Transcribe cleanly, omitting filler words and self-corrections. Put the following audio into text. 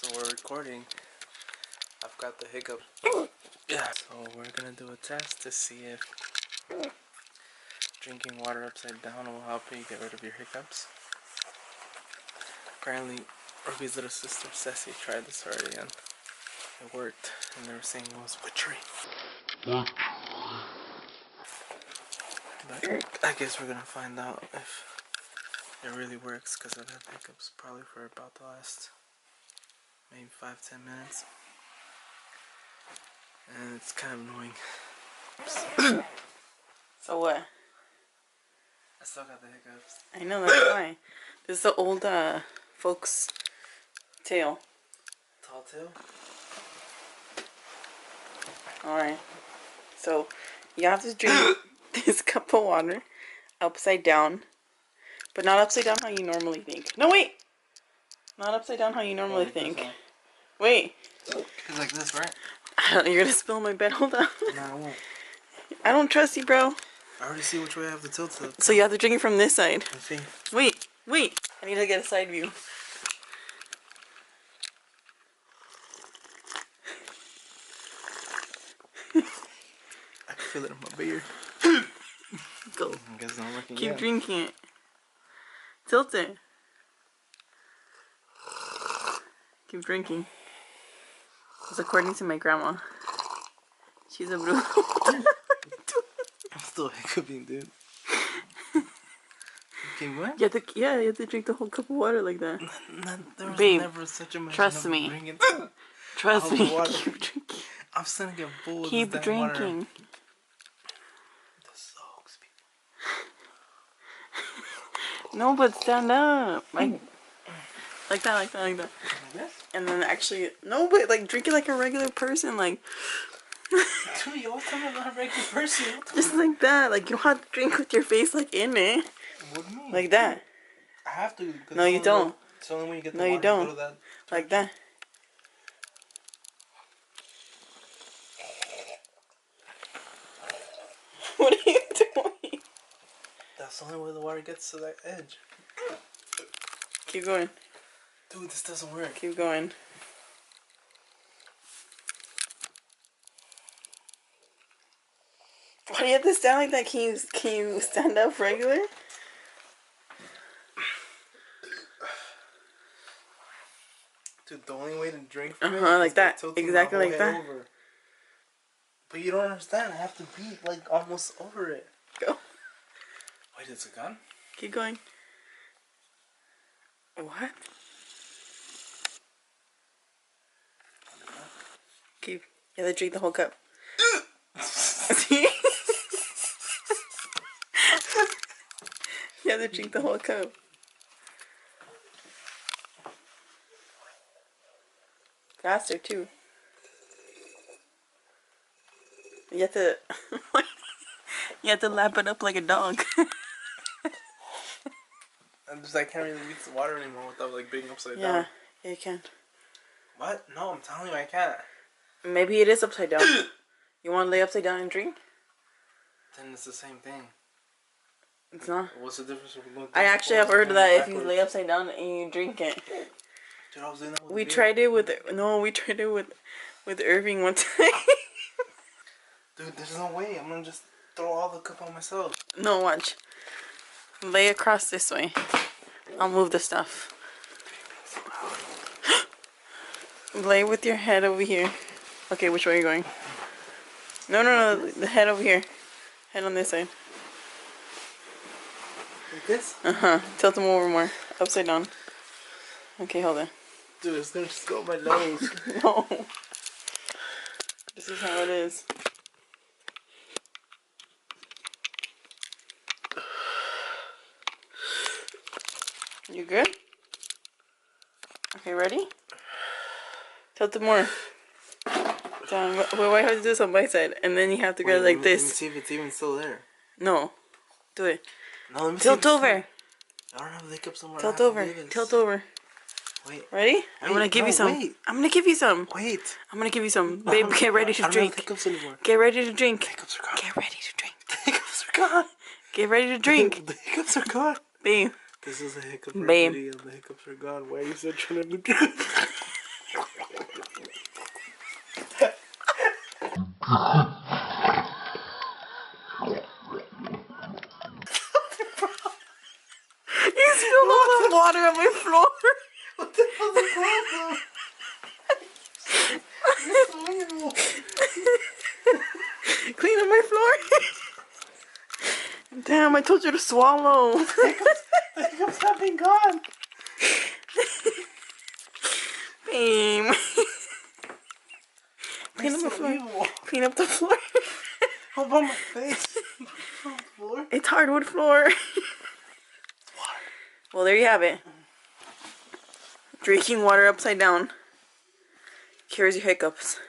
So we're recording. I've got the hiccup. Yeah. So we're gonna do a test to see if drinking water upside down will help you get rid of your hiccups. Apparently, Ruby's little sister Ceci tried this already and it worked. And they were saying it was witchery. But I guess we're gonna find out if it really works, because I've had hiccups probably for about the last maybe 5-10 minutes. And it's kind of annoying. So what? I still got the hiccups. I know, that's why. This is the old folks' tale. Tall tale? Alright. So, you have to drink this cup of water upside down. But not upside down how you normally think. No, wait! Not upside down how you normally think. Wait. It's like this, right? You're gonna spill my bed. Hold on. No, I won't. I don't trust you, bro. I already see which way I have to tilt it. So you have to drink it from this side. I see. Wait. I need to get a side view. I can feel it in my beard. Go. I guess it's not working. Keep drinking it. Tilt it. Keep drinking. It's according to my grandma. She's a brutal. I'm still hiccuping, dude. Okay, what? You have to drink the whole cup of water like that. There was Babe, never such a mention trust of me. drinking Trust all the me. water. Keep drinking. I'm starting to get full with Keep this damn water. drinking. The soaks, people. No, but stand up. Like that. Like this? And then actually, no, but like drink it like a regular person. Like, Dude, you always tell me I'm not a regular person. just like that. Like, you don't have to drink with your face like in it. What do you mean? Like that. I have to. No, you don't. It's only when you get the No, water you don't. to go to that. Like that. What are you doing? That's the only way the water gets to that edge. Keep going. Dude, this doesn't work. Keep going. Why do you have to stand like that? Can you stand up regular? Dude, the only way to drink from it Like is that. tilting Exactly my whole like head that. over. But you don't understand. I have to be like almost over it. Go. Wait, is it gone? Keep going. What? Keep. You have to drink the whole cup. See? You have to drink the whole cup. Faster too. You have to. You have to lap it up like a dog. I can't really use the water anymore without like being upside Yeah, down. you can. What? No, I'm telling you, I can't. Maybe it is upside down. You want to lay upside down and drink? Then it's the same thing. It's not. What's the difference? I actually have heard that if you lay upside down and you drink it. Dude, I was doing that with We tried it with Irving one time. Dude, there's no way. I'm gonna just throw all the cup on myself. No, watch. Lay across this way. I'll move the stuff. Lay with your head over here. Okay, which way are you going? No, the head over here. Head on this side. Like this? Tilt them over more. Upside down. Okay, hold on. Dude, it's gonna just go up my nose. No. This is how it is. You good? Okay, ready? Tilt it more. Down. Wait, why have to do this on my side? And then you have to go like this. Let me see if it's even still there. No. Do it. No, let me Tilt see if over. I don't have the hiccups somewhere. Tilt over. Tilt over. Wait. Ready? I'm gonna give you some. Wait. I'm gonna give you some. Wait. I'm gonna give you some. Babe, get ready to I don't drink. have hiccups anymore. Get ready to drink. The hiccups are gone. Get ready to drink. The hiccups are gone. Get ready to drink. The hiccups are gone. Babe. This is a hiccup Babe. video. The hiccups are gone. Why are you so trying to do? You spilled all the water on my floor. What the hell's the problem? Clean up my floor. Damn, I told you to swallow. The hiccups have been gone. Babe. Clean up my floor. Unbelievable. Clean up the floor. How about my face? On the floor? It's hardwood floor. Well, there you have it. Drinking water upside down cures your hiccups.